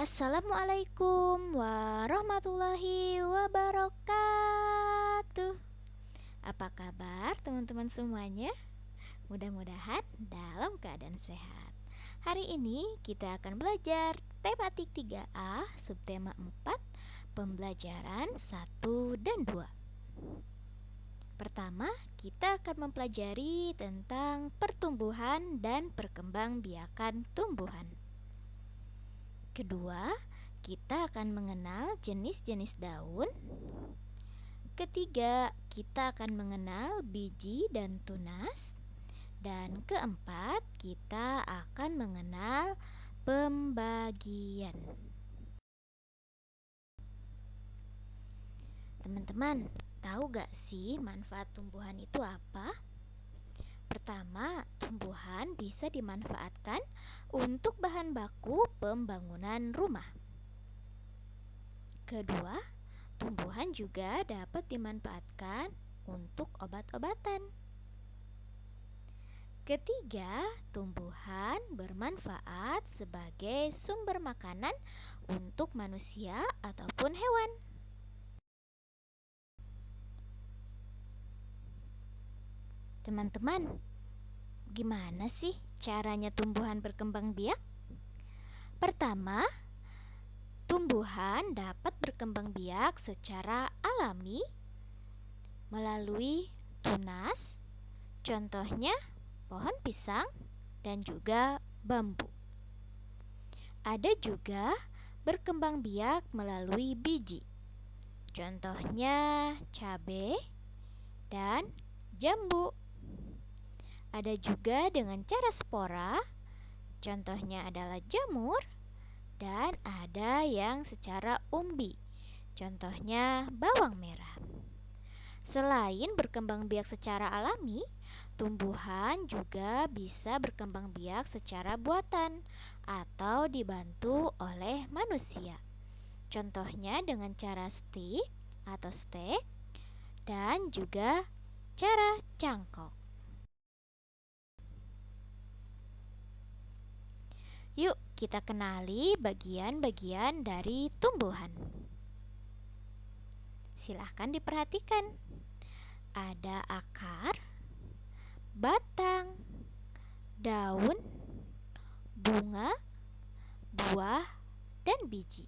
Assalamualaikum warahmatullahi wabarakatuh. Apa kabar teman-teman semuanya? Mudah-mudahan dalam keadaan sehat. Hari ini kita akan belajar tematik 3A, subtema 4, pembelajaran 1 dan 2. Pertama, kita akan mempelajari tentang pertumbuhan dan perkembangbiakan tumbuhan. Kedua, kita akan mengenal jenis-jenis daun. Ketiga, kita akan mengenal biji dan tunas. Dan keempat, kita akan mengenal pembagian. Teman-teman, tahu gak sih manfaat tumbuhan itu apa? Pertama, tumbuhan bisa dimanfaatkan untuk bahan baku pembangunan rumah. Kedua, tumbuhan juga dapat dimanfaatkan untuk obat-obatan. Ketiga, tumbuhan bermanfaat sebagai sumber makanan untuk manusia ataupun hewan. Teman-teman, gimana sih caranya tumbuhan berkembang biak? Pertama, tumbuhan dapat berkembang biak secara alami melalui tunas, contohnya pohon pisang dan juga bambu. Ada juga berkembang biak melalui biji, contohnya cabai dan jambu. Ada juga dengan cara spora, contohnya adalah jamur, dan ada yang secara umbi, contohnya bawang merah. Selain berkembang biak secara alami, tumbuhan juga bisa berkembang biak secara buatan atau dibantu oleh manusia. Contohnya dengan cara stik atau stek dan juga cara cangkok. Yuk kita kenali bagian-bagian dari tumbuhan. Silahkan diperhatikan. Ada akar, batang, daun, bunga, buah, dan biji.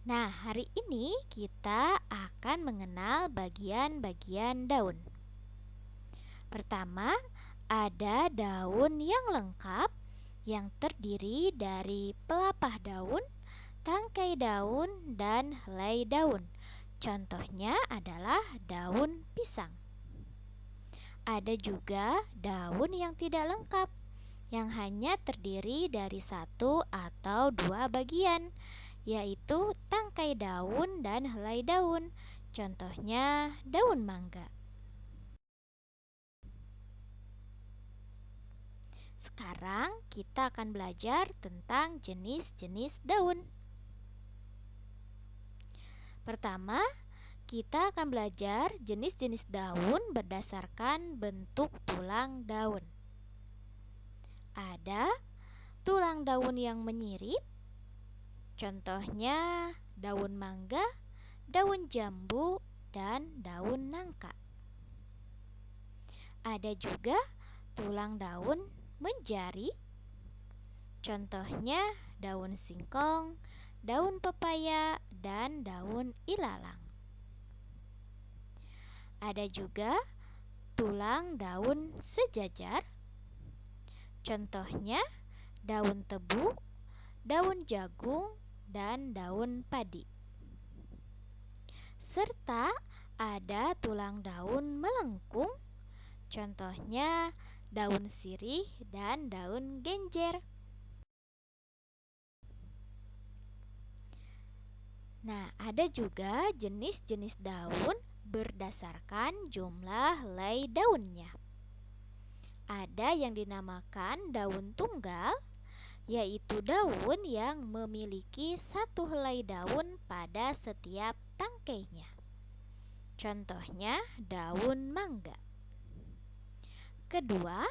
Nah, hari ini kita akan mengenal bagian-bagian daun. Pertama, ada daun yang lengkap yang terdiri dari pelepah daun, tangkai daun, dan helai daun. Contohnya adalah daun pisang. Ada juga daun yang tidak lengkap, yang hanya terdiri dari satu atau dua bagian, yaitu tangkai daun dan helai daun. Contohnya daun mangga. Sekarang kita akan belajar tentang jenis-jenis daun. Pertama, kita akan belajar jenis-jenis daun berdasarkan bentuk tulang daun. Ada tulang daun yang menyirip, contohnya daun mangga, daun jambu, dan daun nangka. Ada juga tulang daun menjari, contohnya daun singkong, daun pepaya, dan daun ilalang. Ada juga tulang daun sejajar, contohnya daun tebu, daun jagung, dan daun padi. Serta ada tulang daun melengkung, contohnya daun sirih dan daun genjer. Nah, ada juga jenis-jenis daun berdasarkan jumlah helai daunnya. Ada yang dinamakan daun tunggal, yaitu daun yang memiliki satu helai daun pada setiap tangkainya. Contohnya daun mangga. Kedua,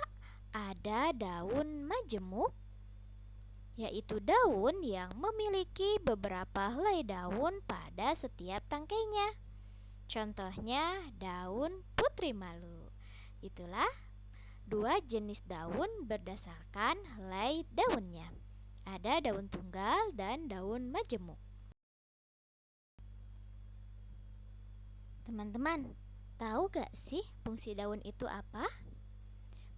ada daun majemuk, yaitu daun yang memiliki beberapa helai daun pada setiap tangkainya. Contohnya daun putri malu. Itulah dua jenis daun berdasarkan helai daunnya. Ada daun tunggal dan daun majemuk. Teman-teman, tahu gak sih fungsi daun itu apa?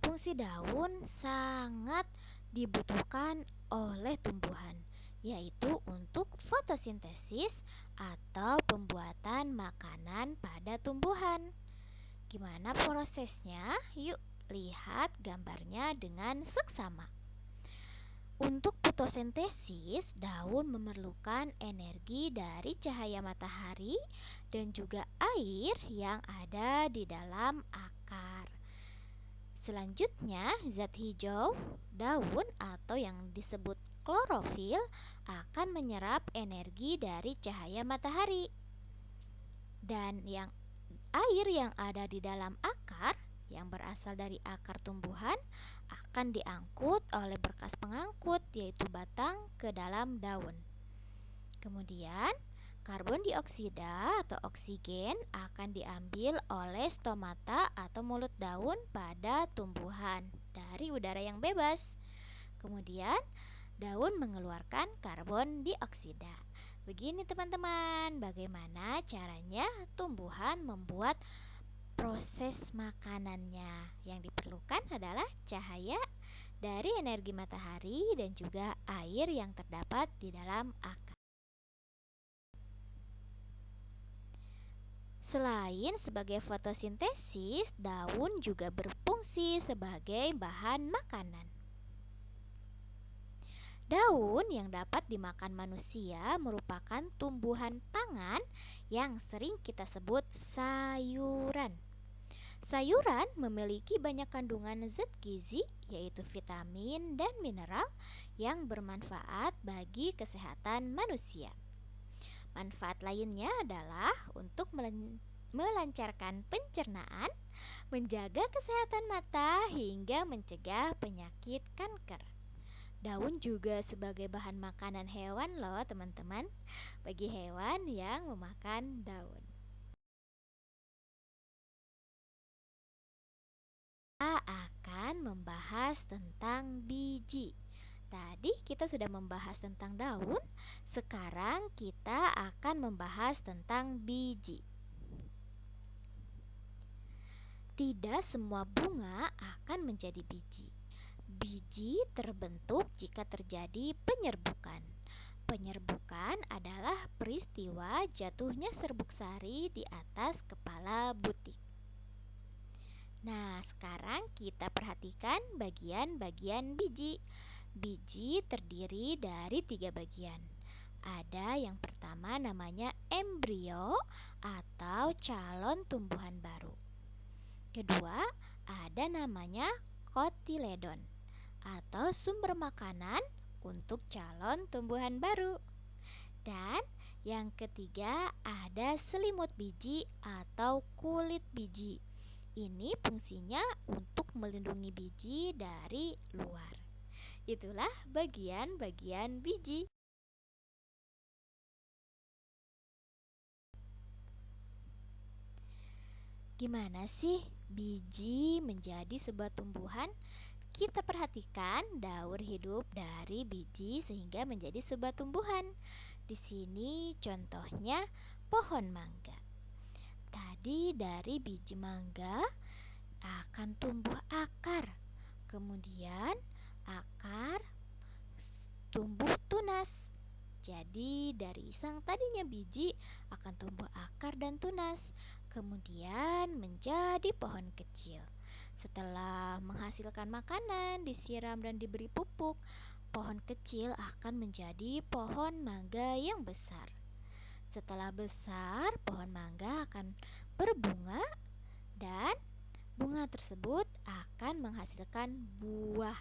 Fungsi daun sangat dibutuhkan oleh tumbuhan, yaitu untuk fotosintesis atau pembuatan makanan pada tumbuhan. Gimana prosesnya? Yuk lihat gambarnya dengan seksama. Untuk fotosintesis, daun memerlukan energi dari cahaya matahari dan juga air yang ada di dalam akar. Selanjutnya, zat hijau daun atau yang disebut klorofil akan menyerap energi dari cahaya matahari. Dan air yang ada di dalam akar yang berasal dari akar tumbuhan akan diangkut oleh berkas pengangkut, yaitu batang, ke dalam daun. Kemudian karbon dioksida atau oksigen akan diambil oleh stomata atau mulut daun pada tumbuhan dari udara yang bebas. Kemudian daun mengeluarkan karbon dioksida. Begini teman-teman, bagaimana caranya tumbuhan membuat proses makanannya. Yang diperlukan adalah cahaya dari energi matahari dan juga air yang terdapat di dalam akar. Selain sebagai fotosintesis, daun juga berfungsi sebagai bahan makanan. Daun yang dapat dimakan manusia merupakan tumbuhan pangan yang sering kita sebut sayuran. Sayuran memiliki banyak kandungan zat gizi, yaitu vitamin dan mineral yang bermanfaat bagi kesehatan manusia. Manfaat lainnya adalah untuk melancarkan pencernaan, menjaga kesehatan mata, hingga mencegah penyakit kanker. Daun juga sebagai bahan makanan hewan loh teman-teman, bagi hewan yang memakan daun. Kita akan membahas tentang biji. Tadi kita sudah membahas tentang daun, sekarang kita akan membahas tentang biji. Tidak semua bunga akan menjadi biji. Biji terbentuk jika terjadi penyerbukan. Penyerbukan adalah peristiwa jatuhnya serbuk sari di atas kepala butik. Nah, sekarang kita perhatikan bagian-bagian biji. Biji terdiri dari 3 bagian. Ada yang pertama namanya embrio atau calon tumbuhan baru. Kedua, ada namanya kotiledon atau sumber makanan untuk calon tumbuhan baru. Dan yang ketiga ada selimut biji atau kulit biji. Ini fungsinya untuk melindungi biji dari luar. Itulah bagian-bagian biji. Gimana sih biji menjadi sebuah tumbuhan? Kita perhatikan daur hidup dari biji sehingga menjadi sebuah tumbuhan. Di sini contohnya pohon mangga. Tadi dari biji mangga akan tumbuh akar. Kemudian akar tumbuh tunas. Jadi dari sang tadinya biji akan tumbuh akar dan tunas. Kemudian menjadi pohon kecil. Setelah menghasilkan makanan, disiram dan diberi pupuk, pohon kecil akan menjadi pohon mangga yang besar. Setelah besar, pohon mangga akan berbunga dan bunga tersebut akan menghasilkan buah.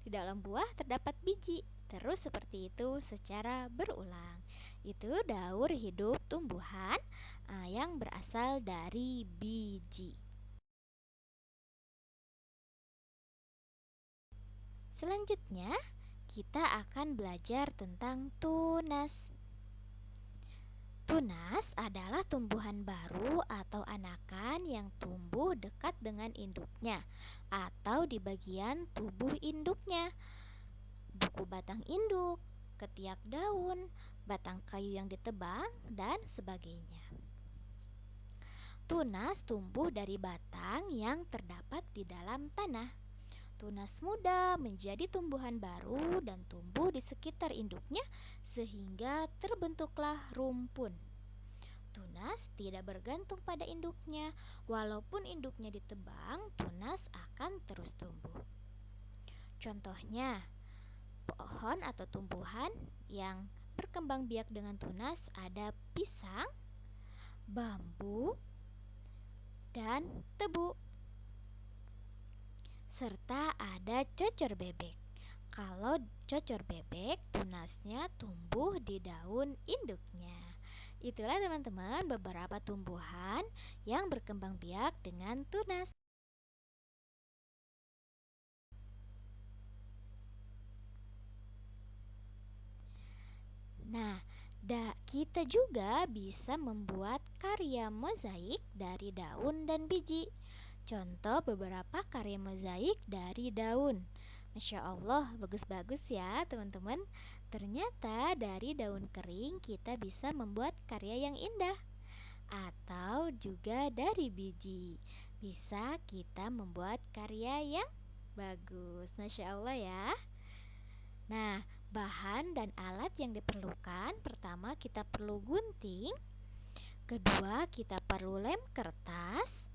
Di dalam buah terdapat biji. Terus seperti itu secara berulang. Itu daur hidup tumbuhan yang berasal dari biji. Selanjutnya, kita akan belajar tentang tunas. Tunas adalah tumbuhan baru atau anakan yang tumbuh dekat dengan induknya atau di bagian tubuh induknya. Buku batang induk, ketiak daun, batang kayu yang ditebang, dan sebagainya. Tunas tumbuh dari batang yang terdapat di dalam tanah. Tunas muda menjadi tumbuhan baru dan tumbuh di sekitar induknya sehingga terbentuklah rumpun. Tunas tidak bergantung pada induknya, walaupun induknya ditebang, tunas akan terus tumbuh. Contohnya, pohon atau tumbuhan yang berkembang biak dengan tunas ada pisang, bambu, dan tebu. Serta ada cocor bebek. Kalau cocor bebek, tunasnya tumbuh di daun induknya. Itulah teman-teman beberapa tumbuhan yang berkembang biak dengan tunas. Nah, kita juga bisa membuat karya mozaik dari daun dan biji. Contoh beberapa karya mozaik dari daun. Masya Allah, bagus-bagus ya teman-teman. Ternyata dari daun kering kita bisa membuat karya yang indah. Atau juga dari biji bisa kita membuat karya yang bagus. Masya Allah ya. Nah, bahan dan alat yang diperlukan, pertama kita perlu gunting, kedua kita perlu lem kertas,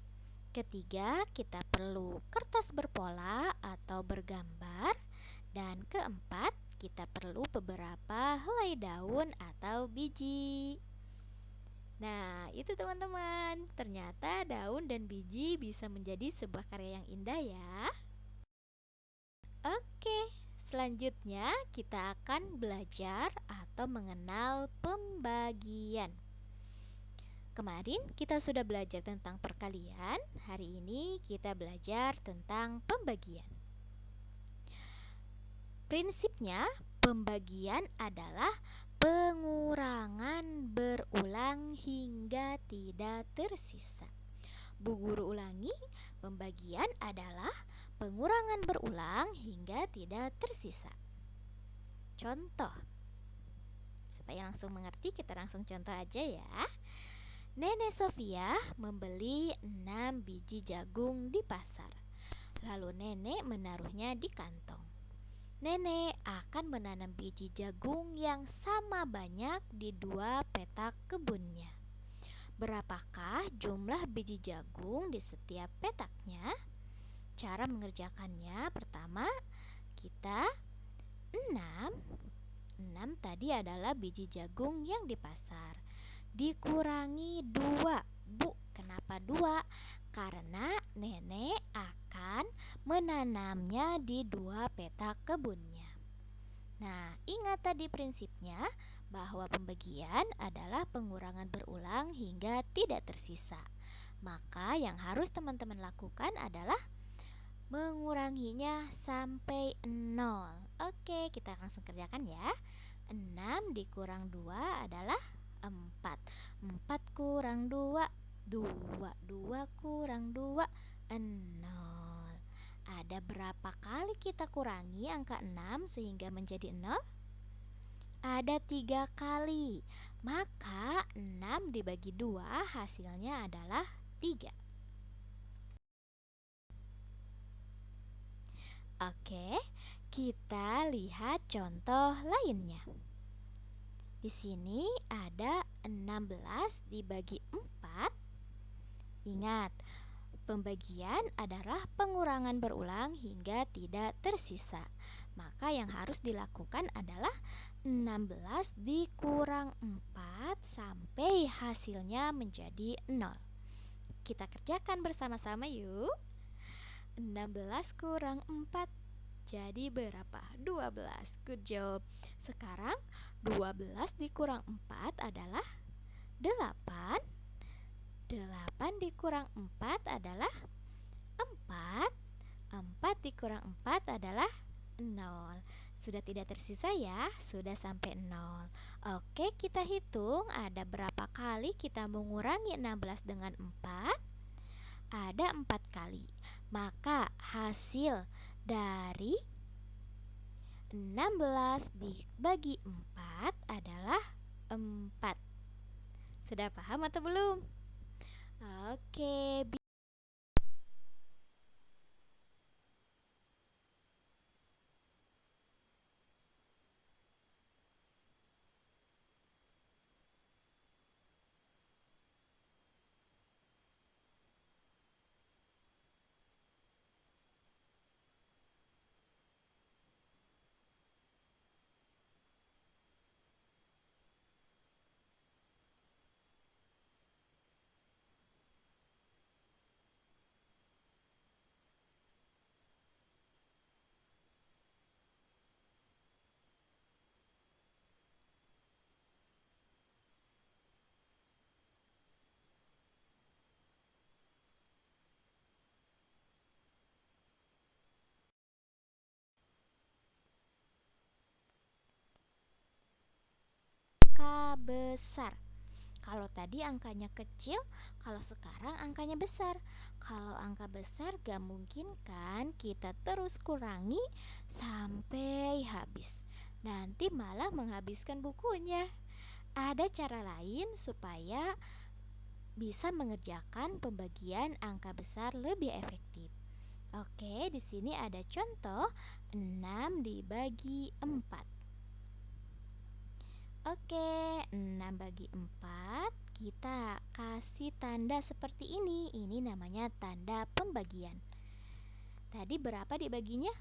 ketiga kita perlu kertas berpola atau bergambar, dan keempat kita perlu beberapa helai daun atau biji. Nah, itu teman-teman, ternyata daun dan biji bisa menjadi sebuah karya yang indah ya. Oke, selanjutnya kita akan belajar atau mengenal pembagian. Kemarin kita sudah belajar tentang perkalian, hari ini kita belajar tentang pembagian. Prinsipnya, pembagian adalah pengurangan berulang hingga tidak tersisa. Bu Guru ulangi, pembagian adalah pengurangan berulang hingga tidak tersisa. Contoh, supaya langsung mengerti kita langsung contoh aja ya. Nenek Sofia membeli 6 biji jagung di pasar. Lalu nenek menaruhnya di kantong. Nenek akan menanam biji jagung yang sama banyak di 2 petak kebunnya. Berapakah jumlah biji jagung di setiap petaknya? Cara mengerjakannya, pertama kita 6 tadi adalah biji jagung yang di pasar, dikurangi 2. Bu, kenapa 2? Karena nenek akan menanamnya di 2 petak kebunnya. Nah, ingat tadi prinsipnya bahwa pembagian adalah pengurangan berulang hingga tidak tersisa. Maka yang harus teman-teman lakukan adalah menguranginya sampai 0. Oke, kita langsung kerjakan ya. 6 dikurang 2 adalah 4. 4 kurang 2, 2. 2 kurang 2, 0. Ada berapa kali kita kurangi angka 6 sehingga menjadi 0? Ada 3 kali. Maka 6 dibagi 2 hasilnya adalah 3. Oke, kita lihat contoh lainnya. Di sini ada 16 dibagi 4. Ingat, pembagian adalah pengurangan berulang hingga tidak tersisa. Maka yang harus dilakukan adalah 16 dikurang 4 sampai hasilnya menjadi 0. Kita kerjakan bersama-sama yuk. 16 kurang 4 jadi berapa? 12. Good job. Sekarang 12 dikurang 4 adalah 8. 8 dikurang 4 adalah 4. 4 dikurang 4 adalah nol. Sudah tidak tersisa ya, sudah sampai nol. Oke, kita hitung ada berapa kali kita mengurangi 16 dengan 4? Ada 4 kali. Maka hasil dari 16 dibagi 4 adalah 4. Sudah paham atau belum? Oke, angka besar. Kalau tadi angkanya kecil, kalau sekarang angkanya besar. Kalau angka besar gak mungkin kan kita terus kurangi sampai habis. Nanti malah menghabiskan bukunya. Ada cara lain supaya bisa mengerjakan pembagian angka besar lebih efektif. Oke, di sini ada contoh 6 dibagi 4. Oke, 6 bagi 4 kita kasih tanda seperti ini. Ini namanya tanda pembagian. Tadi berapa dibaginya?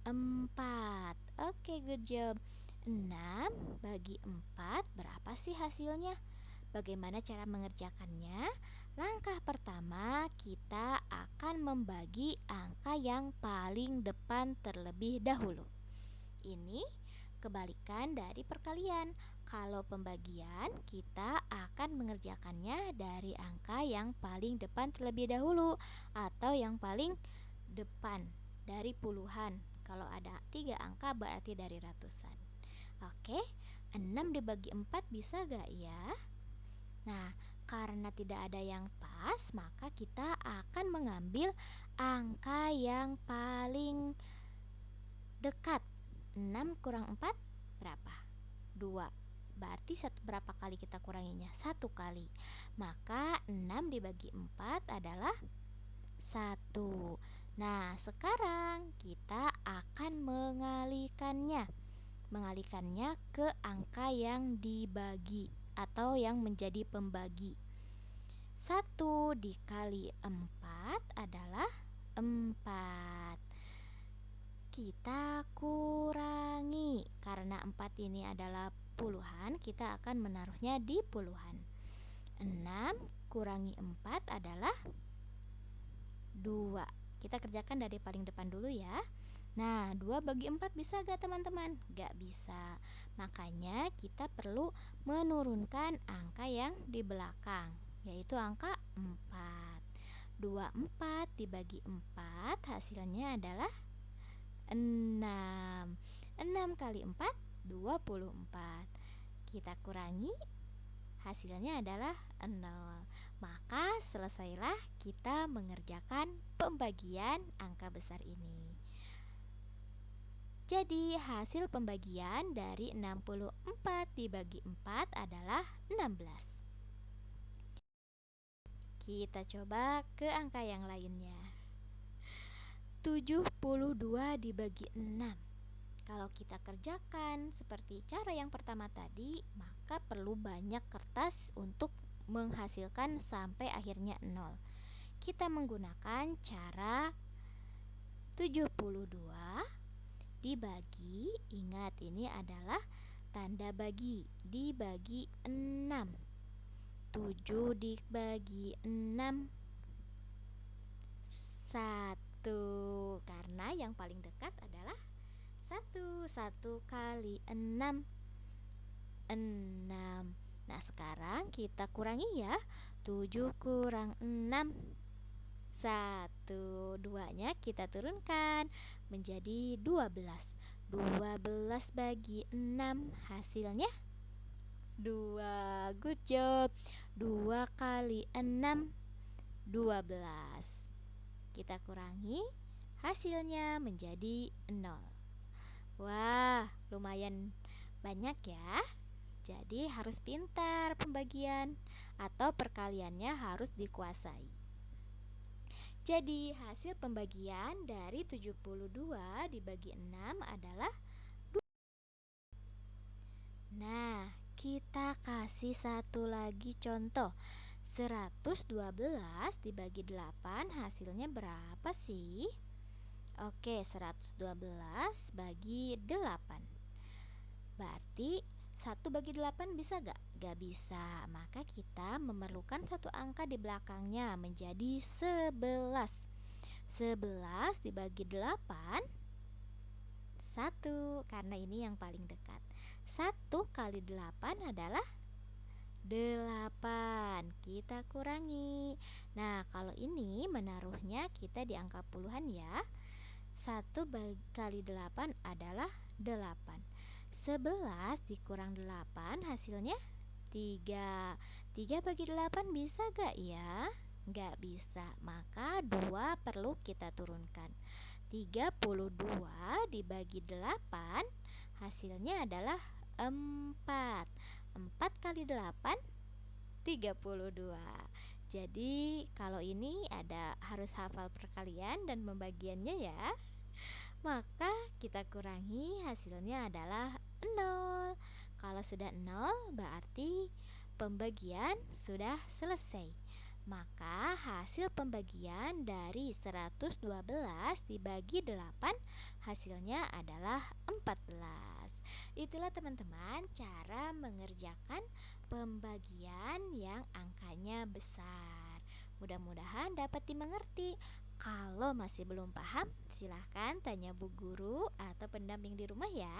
4. Oke, good job. 6 bagi 4 berapa sih hasilnya? Bagaimana cara mengerjakannya? Langkah pertama, kita akan membagi angka yang paling depan terlebih dahulu. Ini kebalikan dari perkalian. Kalau pembagian, kita akan mengerjakannya dari angka yang paling depan terlebih dahulu atau yang paling depan dari puluhan. Kalau ada 3 angka berarti dari ratusan. Oke, 6 dibagi 4 bisa gak ya? Nah, karena tidak ada yang pas, maka kita akan mengambil angka yang paling dekat. 6 kurang 4 berapa? 2. Berarti berapa kali kita kuranginya? 1 kali. Maka 6 dibagi 4 adalah 1. Nah, sekarang kita akan mengalihkannya ke angka yang dibagi atau yang menjadi pembagi. 1 dikali 4 adalah 4. Kita kurangi. Karena 4 ini adalah puluhan, kita akan menaruhnya di puluhan. 6 kurangi 4 adalah 2. Kita kerjakan dari paling depan dulu ya. Nah, 2 bagi 4 bisa gak teman-teman? Gak bisa. Makanya kita perlu menurunkan angka yang di belakang, yaitu angka 4. 24 dibagi 4 hasilnya adalah 6. 6 kali 4, 24. Kita kurangi, hasilnya adalah 0. Maka selesailah kita mengerjakan pembagian angka besar ini. Jadi hasil pembagian dari 64 dibagi 4 adalah 16. Kita coba ke angka yang lainnya. 72 dibagi 6. Kalau kita kerjakan seperti cara yang pertama tadi, maka perlu banyak kertas untuk menghasilkan sampai akhirnya 0. Kita menggunakan cara 72 dibagi, ingat ini adalah tanda bagi, dibagi 6. 7 dibagi 6, 1. Karena yang paling dekat adalah 1. 1 kali 6, 6. Nah, sekarang kita kurangi ya. 7 kurang 6, 1, 2-nya kita turunkan menjadi 12. 12 bagi 6 hasilnya 2. Good job. 2 kali 6 12. Kita kurangi, hasilnya menjadi 0. Wah, lumayan banyak ya. Jadi harus pintar pembagian atau perkaliannya harus dikuasai. Jadi hasil pembagian dari 72 dibagi 6 adalah 2. Nah, kita kasih satu lagi contoh. 112 dibagi 8 hasilnya berapa sih? Oke, 112 bagi 8. Berarti 1 bagi 8 bisa gak? Gak bisa. Maka kita memerlukan satu angka di belakangnya menjadi 11. 11 dibagi 8 1, karena ini yang paling dekat. 1 kali 8 adalah 8. Kita kurangi. Nah, kalau ini menaruhnya kita di angka puluhan ya. 1 kali 8 adalah 8. 11 dikurang 8 hasilnya 3. 3 bagi 8 bisa gak ya? Gak bisa. Maka 2 perlu kita turunkan. 32 dibagi 8 hasilnya adalah 4. 4 kali 8 32. Jadi kalau ini harus hafal perkalian dan pembagiannya ya. Maka kita kurangi, hasilnya adalah 0. Kalau sudah 0 berarti pembagian sudah selesai. Maka hasil pembagian dari 112 dibagi 8 hasilnya adalah 14. Itulah teman-teman cara mengerjakan pembagian yang angkanya besar. Mudah-mudahan dapat dimengerti. Kalau masih belum paham, silahkan tanya bu guru atau pendamping di rumah ya.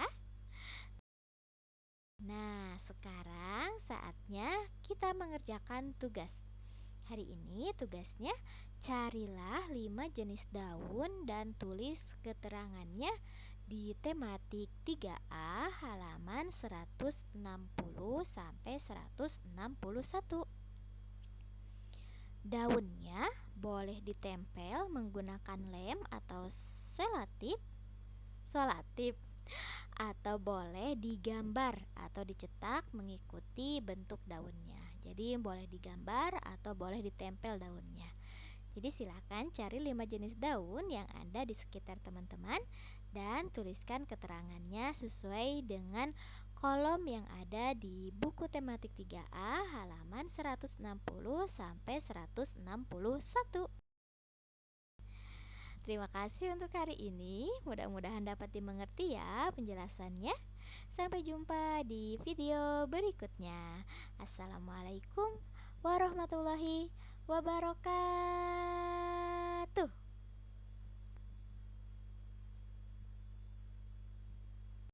Nah, sekarang saatnya kita mengerjakan tugas. Hari ini tugasnya carilah 5 jenis daun dan tulis keterangannya di tematik 3A halaman 160 sampai 161. Daunnya boleh ditempel menggunakan lem atau solatip atau boleh digambar atau dicetak mengikuti bentuk daunnya. Jadi boleh digambar atau boleh ditempel daunnya. Jadi silakan cari 5 jenis daun yang ada di sekitar teman-teman dan tuliskan keterangannya sesuai dengan kolom yang ada di buku tematik 3A halaman 160 sampai 161. Terima kasih untuk hari ini. Mudah-mudahan dapat dimengerti ya penjelasannya. Sampai jumpa di video berikutnya. Assalamualaikum warahmatullahi wabarakatuh.